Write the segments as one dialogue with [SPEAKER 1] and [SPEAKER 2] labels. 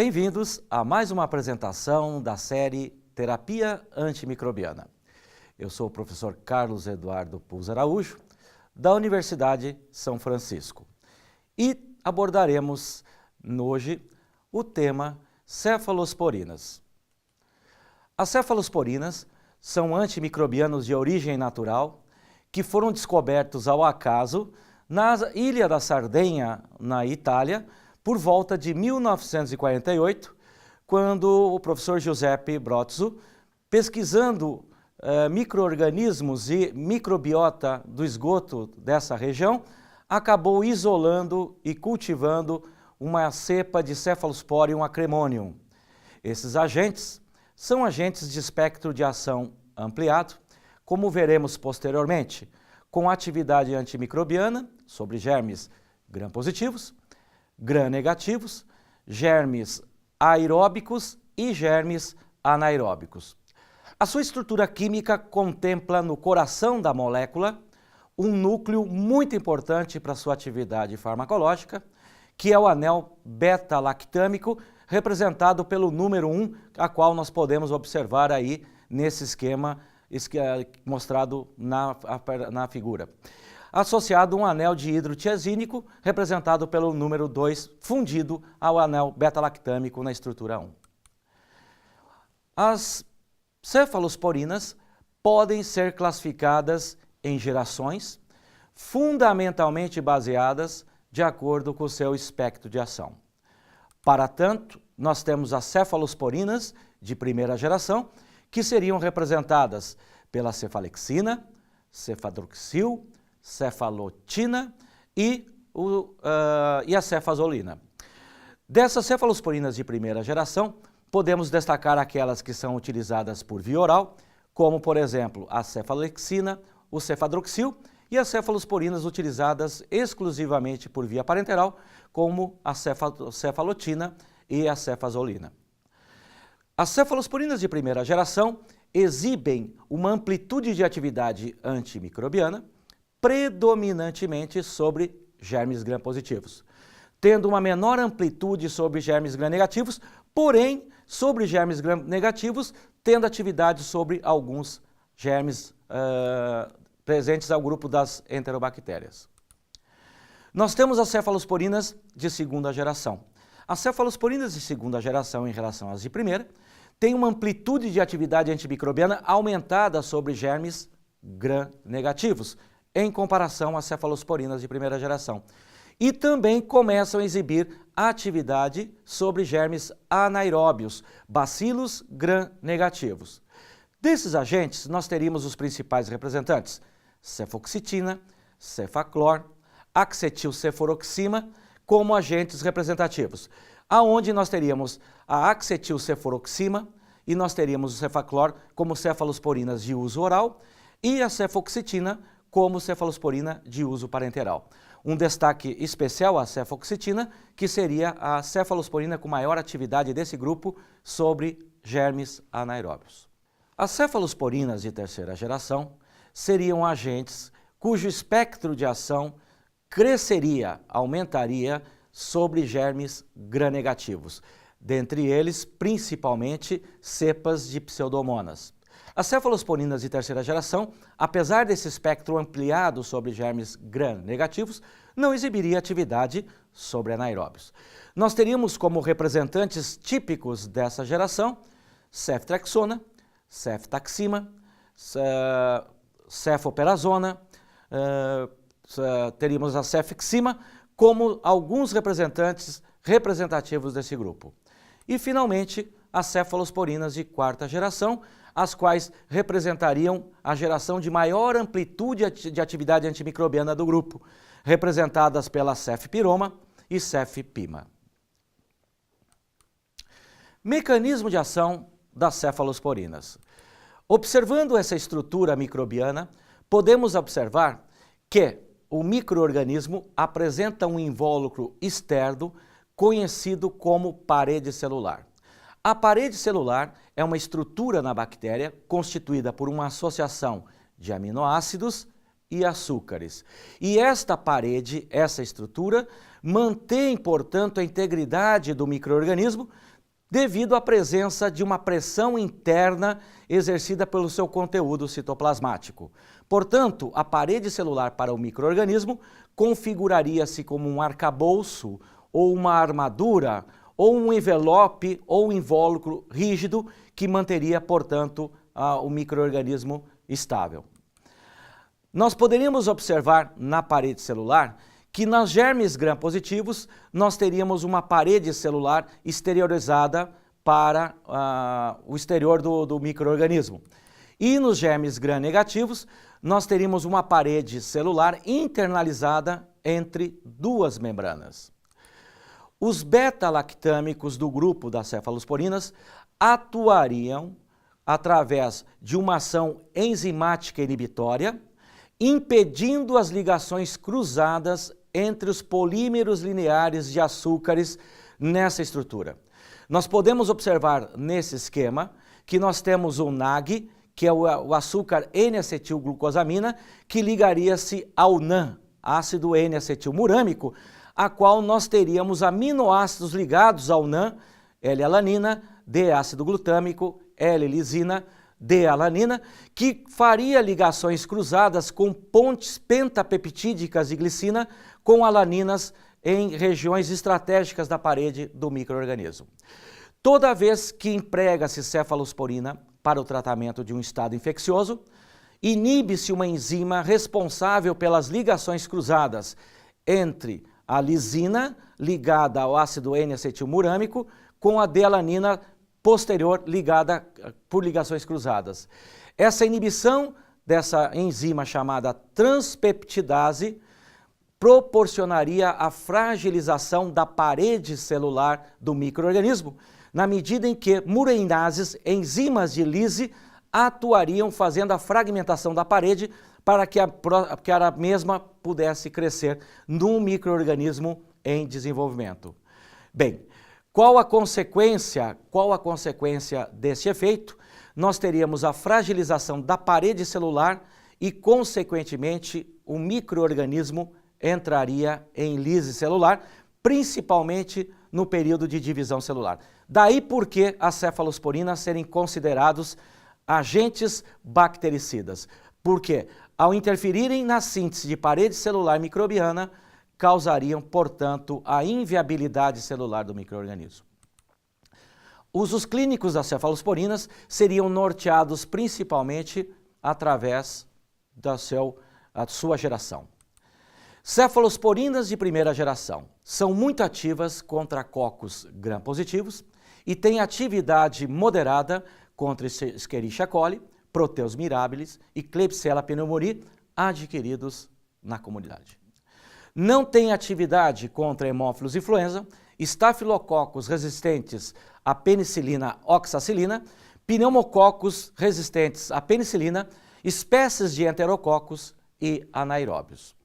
[SPEAKER 1] Bem-vindos a mais uma apresentação da série Terapia Antimicrobiana. Eu sou o professor Carlos Eduardo Puz Araújo, da Universidade São Francisco. E abordaremos hoje o tema cefalosporinas. As cefalosporinas são antimicrobianos de origem natural que foram descobertos ao acaso na Ilha da Sardenha, na Itália, por volta de 1948, quando o professor Giuseppe Brozzo, pesquisando micro-organismos e microbiota do esgoto dessa região, acabou isolando e cultivando uma cepa de Cephalosporium acremonium. Esses agentes são agentes de espectro de ação ampliado, como veremos posteriormente, com atividade antimicrobiana sobre germes gram-positivos, gram-negativos, germes aeróbicos e germes anaeróbicos. A sua estrutura química contempla no coração da molécula um núcleo muito importante para sua atividade farmacológica, que é o anel beta-lactâmico, representado pelo número 1, a qual nós podemos observar aí nesse esquema mostrado na figura. Associado a um anel de hidrotiazínico, representado pelo número 2, fundido ao anel beta-lactâmico na estrutura 1. As cefalosporinas podem ser classificadas em gerações, fundamentalmente baseadas de acordo com o seu espectro de ação. Para tanto, nós temos as cefalosporinas de primeira geração, que seriam representadas pela cefalexina, cefadroxil, cefalotina e a cefazolina. Dessas cefalosporinas de primeira geração, podemos destacar aquelas que são utilizadas por via oral, como, por exemplo, a cefalexina, o cefadroxil, e as cefalosporinas utilizadas exclusivamente por via parenteral, como a cefalotina e a cefazolina. As cefalosporinas de primeira geração exibem uma amplitude de atividade antimicrobiana, predominantemente sobre germes gram-positivos, tendo uma menor amplitude sobre germes gram-negativos, porém, sobre germes gram-negativos, tendo atividade sobre alguns germes presentes ao grupo das enterobactérias. Nós temos as cefalosporinas de segunda geração. As cefalosporinas de segunda geração em relação às de primeira têm uma amplitude de atividade antimicrobiana aumentada sobre germes gram-negativos, em comparação às cefalosporinas de primeira geração. E também começam a exibir atividade sobre germes anaeróbios, bacilos gram-negativos. Desses agentes, nós teríamos os principais representantes: cefoxitina, cefaclor, acetilceforoxima, como agentes representativos, aonde nós teríamos a acetilceforoxima e nós teríamos o cefaclor como cefalosporinas de uso oral e a cefoxitina como cefalosporina de uso parenteral. Um destaque especial à cefoxitina, que seria a cefalosporina com maior atividade desse grupo sobre germes anaeróbios. As cefalosporinas de terceira geração seriam agentes cujo espectro de ação cresceria, aumentaria sobre germes gram-negativos, dentre eles principalmente cepas de pseudomonas. As cefalosporinas de terceira geração, apesar desse espectro ampliado sobre germes gram-negativos, não exibiria atividade sobre anaeróbios. Nós teríamos como representantes típicos dessa geração ceftriaxona, ceftaxima, cefoperazona, teríamos a cefixima como alguns representantes representativos desse grupo. E, finalmente, as cefalosporinas de quarta geração, as quais representariam a geração de maior amplitude de atividade antimicrobiana do grupo, representadas pela cefpiroma e cefpima. Mecanismo de ação das cefalosporinas. Observando essa estrutura microbiana, podemos observar que o micro-organismo apresenta um invólucro externo conhecido como parede celular. A parede celular é uma estrutura na bactéria constituída por uma associação de aminoácidos e açúcares. E esta parede, essa estrutura, mantém, portanto, a integridade do micro-organismo devido à presença de uma pressão interna exercida pelo seu conteúdo citoplasmático. Portanto, a parede celular para o micro-organismo configuraria-se como um arcabouço, ou uma armadura, ou um envelope, ou um invólucro rígido que manteria, portanto, o micro-organismo estável. Nós poderíamos observar na parede celular que nos germes gram-positivos nós teríamos uma parede celular exteriorizada para o exterior do micro-organismo. E nos germes gram-negativos nós teríamos uma parede celular internalizada entre duas membranas. Os beta-lactâmicos do grupo das cefalosporinas atuariam através de uma ação enzimática inibitória, impedindo as ligações cruzadas entre os polímeros lineares de açúcares nessa estrutura. Nós podemos observar nesse esquema que nós temos o NAG, que é o açúcar N-acetilglucosamina, que ligaria-se ao NAN, ácido N-acetilmurâmico, a qual nós teríamos aminoácidos ligados ao NAN, L-alanina, D-ácido glutâmico, L-lisina, D-alanina, que faria ligações cruzadas com pontes pentapeptídicas de glicina com alaninas em regiões estratégicas da parede do micro-organismo. Toda vez que emprega-se cefalosporina para o tratamento de um estado infeccioso, inibe-se uma enzima responsável pelas ligações cruzadas entre a lisina, ligada ao ácido N-acetilmurâmico, com a D-alanina posterior ligada por ligações cruzadas. Essa inibição dessa enzima chamada transpeptidase proporcionaria a fragilização da parede celular do micro-organismo, na medida em que mureinases, enzimas de lise, atuariam fazendo a fragmentação da parede para que a mesma pudesse crescer num micro-organismo em desenvolvimento. Bem, qual a consequência desse efeito? Nós teríamos a fragilização da parede celular e, consequentemente, o micro-organismo entraria em lise celular, principalmente no período de divisão celular. Daí porque as cefalosporinas serem considerados agentes bactericidas. Porque, ao interferirem na síntese de parede celular microbiana, causariam, portanto, a inviabilidade celular do micro-organismo. Usos clínicos das cefalosporinas seriam norteados principalmente através da sua geração. Cefalosporinas de primeira geração são muito ativas contra cocos gram-positivos e têm atividade moderada contra Escherichia coli, Proteus mirabilis e Klebsiella pneumoniae adquiridos na comunidade. Não tem atividade contra hemófilos influenza, estafilococos resistentes à penicilina oxacilina, pneumococos resistentes à penicilina, espécies de enterococos e anaeróbios.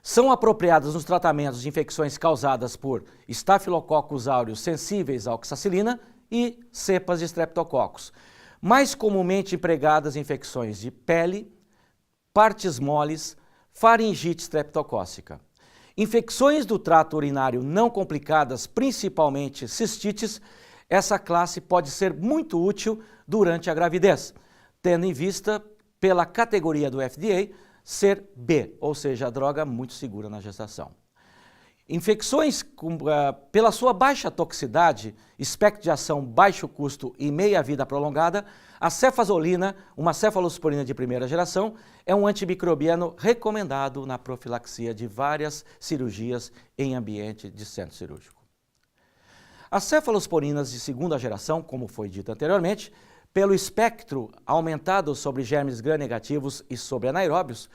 [SPEAKER 1] São apropriadas nos tratamentos de infecções causadas por Staphylococcus aureus sensíveis à oxacilina e cepas de streptococcus, mais comumente empregadas em infecções de pele, partes moles, faringite streptocócica. Infecções do trato urinário não complicadas, principalmente cistites, essa classe pode ser muito útil durante a gravidez, tendo em vista, pela categoria do FDA, ser B, ou seja, a droga muito segura na gestação. Infecções, pela sua baixa toxicidade, espectro de ação baixo custo e meia-vida prolongada, a cefazolina, uma cefalosporina de primeira geração, é um antimicrobiano recomendado na profilaxia de várias cirurgias em ambiente de centro cirúrgico. As cefalosporinas de segunda geração, como foi dito anteriormente, pelo espectro aumentado sobre germes gram-negativos e sobre anaeróbios,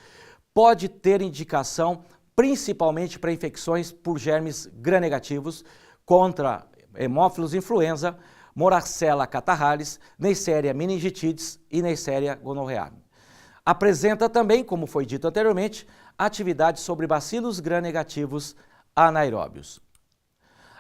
[SPEAKER 1] pode ter indicação principalmente para infecções por germes gram-negativos contra hemófilos influenza, Moraxella catarrhalis, Neisseria meningitidis e Neisseria gonorrhoeae. Apresenta também, como foi dito anteriormente, atividade sobre bacilos gram-negativos anaeróbios.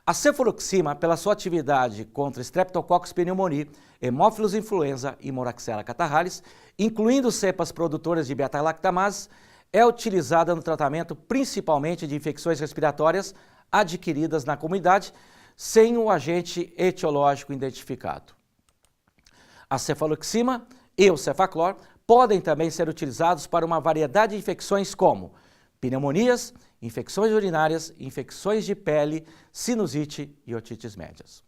[SPEAKER 1] A cefuroxima, pela sua atividade contra Streptococcus pneumoniae, hemófilos influenza e Moraxella catarrhalis, incluindo cepas produtoras de beta-lactamases, é utilizada no tratamento principalmente de infecções respiratórias adquiridas na comunidade sem o agente etiológico identificado. A cefaloxima e o cefaclor podem também ser utilizados para uma variedade de infecções como pneumonias, infecções urinárias, infecções de pele, sinusite e otites médias.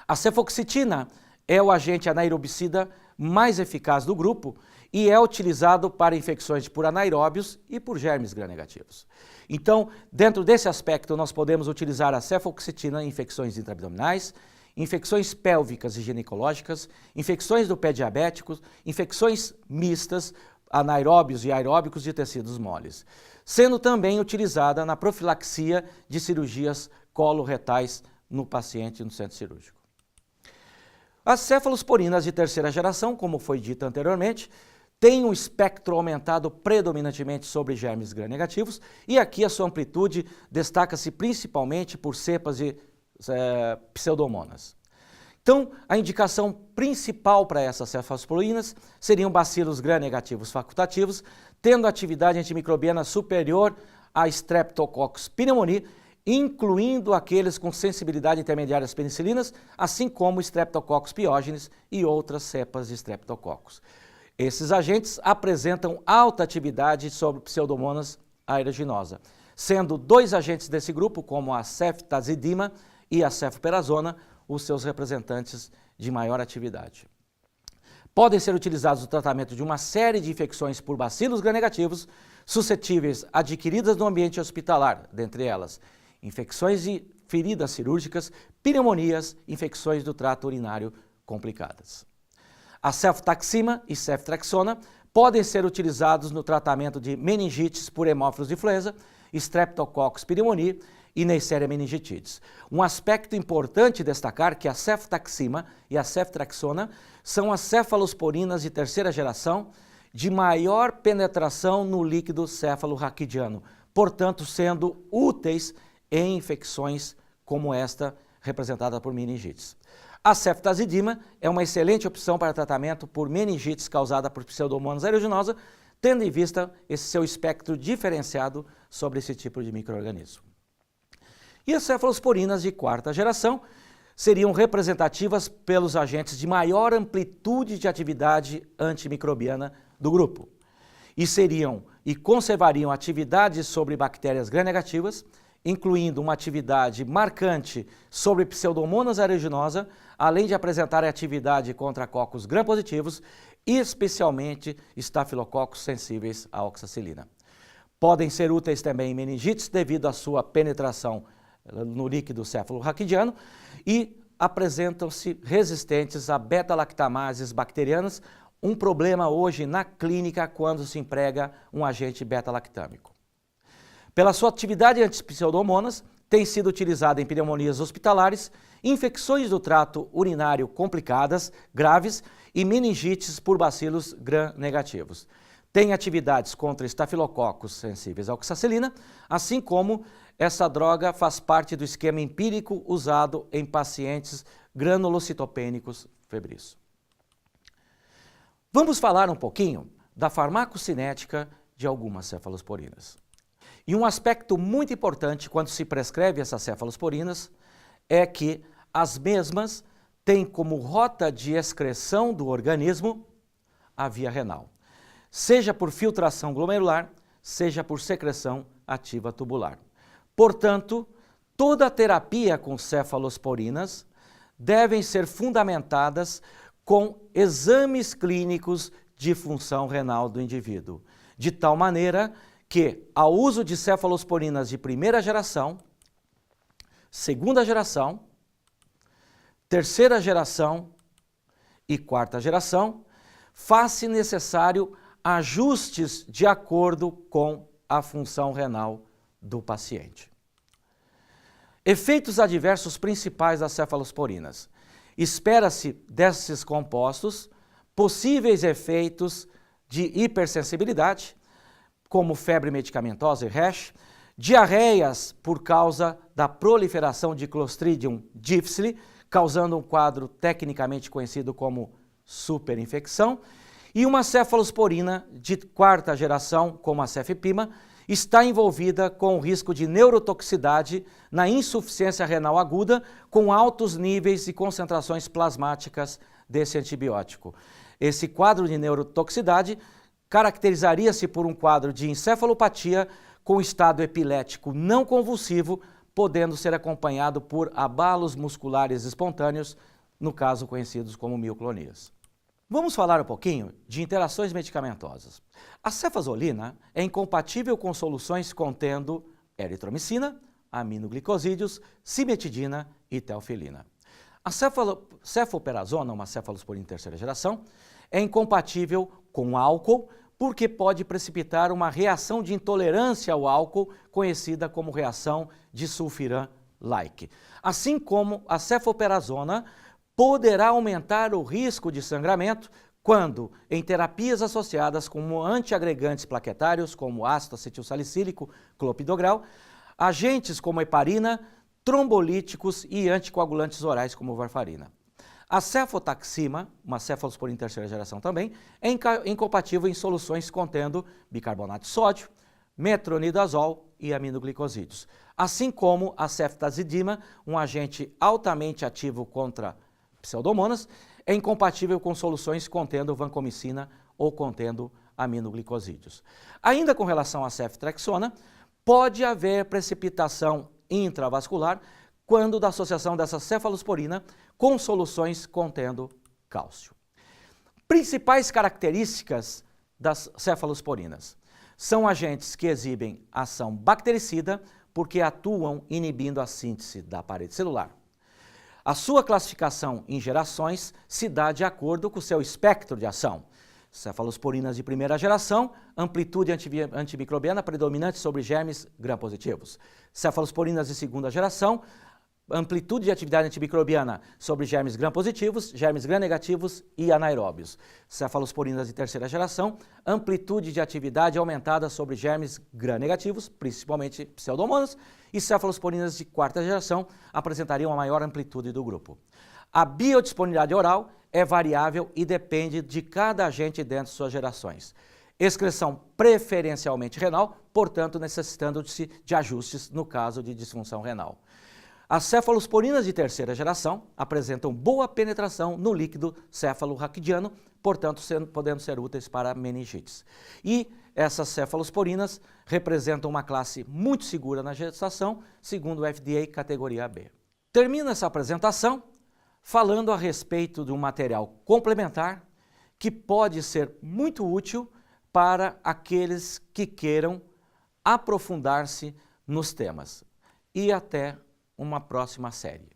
[SPEAKER 1] A cefoxitina é o agente anaerobicida mais eficaz do grupo e é utilizado para infecções por anaeróbios e por germes gram-negativos. Então, dentro desse aspecto, nós podemos utilizar a cefoxitina em infecções intraabdominais, infecções pélvicas e ginecológicas, infecções do pé diabético, infecções mistas, anaeróbios e aeróbicos de tecidos moles, sendo também utilizada na profilaxia de cirurgias coloretais no paciente no centro cirúrgico. As cefalosporinas de terceira geração, como foi dito anteriormente, têm um espectro aumentado predominantemente sobre germes gram-negativos e aqui a sua amplitude destaca-se principalmente por cepas de pseudomonas. Então, a indicação principal para essas cefalosporinas seriam bacilos gram-negativos facultativos, tendo atividade antimicrobiana superior a Streptococcus pneumoniae, incluindo aqueles com sensibilidade intermediária às penicilinas, assim como Streptococcus pyogenes e outras cepas de Streptococcus. Esses agentes apresentam alta atividade sobre Pseudomonas aeruginosa, sendo dois agentes desse grupo, como a ceftazidima e a cefperazona, os seus representantes de maior atividade. Podem ser utilizados no tratamento de uma série de infecções por bacilos gram-negativos suscetíveis adquiridas no ambiente hospitalar, dentre elas infecções de feridas cirúrgicas, pneumonias, infecções do trato urinário complicadas. A ceftaxima e ceftriaxona podem ser utilizados no tratamento de meningites por hemófilos de influenza, Streptococcus pneumoniae e Neisseria meningitidis. Um aspecto importante destacar que a ceftaxima e a ceftriaxona são as cefalosporinas de terceira geração de maior penetração no líquido cefalorraquidiano, portanto sendo úteis em infecções como esta representada por meningites. A ceftazidima é uma excelente opção para tratamento por meningites causada por Pseudomonas aeruginosa, tendo em vista esse seu espectro diferenciado sobre esse tipo de micro-organismo. E as cefalosporinas de quarta geração seriam representativas pelos agentes de maior amplitude de atividade antimicrobiana do grupo, e seriam e conservariam atividades sobre bactérias gram-negativas, incluindo uma atividade marcante sobre Pseudomonas aeruginosa, além de apresentar atividade contra cocos gram-positivos e especialmente estafilococos sensíveis à oxacilina. Podem ser úteis também em meningites devido à sua penetração no líquido cefalorraquidiano e apresentam-se resistentes a beta-lactamases bacterianas, um problema hoje na clínica quando se emprega um agente beta-lactâmico. Pela sua atividade anti-pseudomonas, tem sido utilizada em pneumonias hospitalares, infecções do trato urinário complicadas, graves e meningites por bacilos gram-negativos. Tem atividades contra estafilococos sensíveis à oxacilina, assim como essa droga faz parte do esquema empírico usado em pacientes granulocitopênicos febris. Vamos falar um pouquinho da farmacocinética de algumas cefalosporinas. E um aspecto muito importante quando se prescreve essas cefalosporinas é que as mesmas têm como rota de excreção do organismo a via renal, seja por filtração glomerular, seja por secreção ativa tubular. Portanto, toda a terapia com cefalosporinas devem ser fundamentadas com exames clínicos de função renal do indivíduo, de tal maneira que, ao uso de cefalosporinas de primeira geração, segunda geração, terceira geração e quarta geração, faz-se necessário ajustes de acordo com a função renal do paciente. Efeitos adversos principais das cefalosporinas. Espera-se desses compostos possíveis efeitos de hipersensibilidade, como febre medicamentosa e rash, diarreias por causa da proliferação de Clostridium difficile, causando um quadro tecnicamente conhecido como superinfecção, E uma cefalosporina de quarta geração, como a cefepima, está envolvida com o risco de neurotoxicidade na insuficiência renal aguda com altos níveis e concentrações plasmáticas desse antibiótico. Esse quadro de neurotoxicidade caracterizaria-se por um quadro de encefalopatia com estado epilético não convulsivo, podendo ser acompanhado por abalos musculares espontâneos, no caso conhecidos como mioclonias. Vamos falar um pouquinho de interações medicamentosas. A cefazolina é incompatível com soluções contendo eritromicina, aminoglicosídeos, cimetidina e teofilina. A cefoperazona, uma cefalosporina de terceira geração, é incompatível com álcool porque pode precipitar uma reação de intolerância ao álcool, conhecida como reação de Sulfiram-like. Assim como a cefoperazona poderá aumentar o risco de sangramento quando, em terapias associadas com antiagregantes plaquetários, como ácido acetilsalicílico, clopidogrel, agentes como heparina, trombolíticos e anticoagulantes orais, como varfarina. A cefotaxima, uma cefalosporina de terceira geração também, é incompatível em soluções contendo bicarbonato de sódio, metronidazol e aminoglicosídeos. Assim como a ceftazidima, um agente altamente ativo contra pseudomonas, é incompatível com soluções contendo vancomicina ou contendo aminoglicosídeos. Ainda com relação à ceftrexona, pode haver precipitação intravascular quando da associação dessa cefalosporina com soluções contendo cálcio. Principais características das cefalosporinas. São agentes que exibem ação bactericida porque atuam inibindo a síntese da parede celular. A sua classificação em gerações se dá de acordo com o seu espectro de ação. Cefalosporinas de primeira geração, amplitude antimicrobiana predominante sobre germes gram-positivos. Cefalosporinas de segunda geração, amplitude de atividade antimicrobiana sobre germes gram-positivos, germes gram-negativos e anaeróbios. Cefalosporinas de terceira geração, amplitude de atividade aumentada sobre germes gram-negativos, principalmente pseudomonas, e cefalosporinas de quarta geração apresentariam a maior amplitude do grupo. A biodisponibilidade oral é variável e depende de cada agente dentro de suas gerações. Excreção preferencialmente renal, portanto necessitando-se de ajustes no caso de disfunção renal. As cefalosporinas de terceira geração apresentam boa penetração no líquido cefalorraquidiano, portanto podendo ser úteis para meningites. E essas cefalosporinas representam uma classe muito segura na gestação, segundo o FDA categoria B. Termino essa apresentação falando a respeito de um material complementar que pode ser muito útil para aqueles que queiram aprofundar-se nos temas. E até uma próxima série.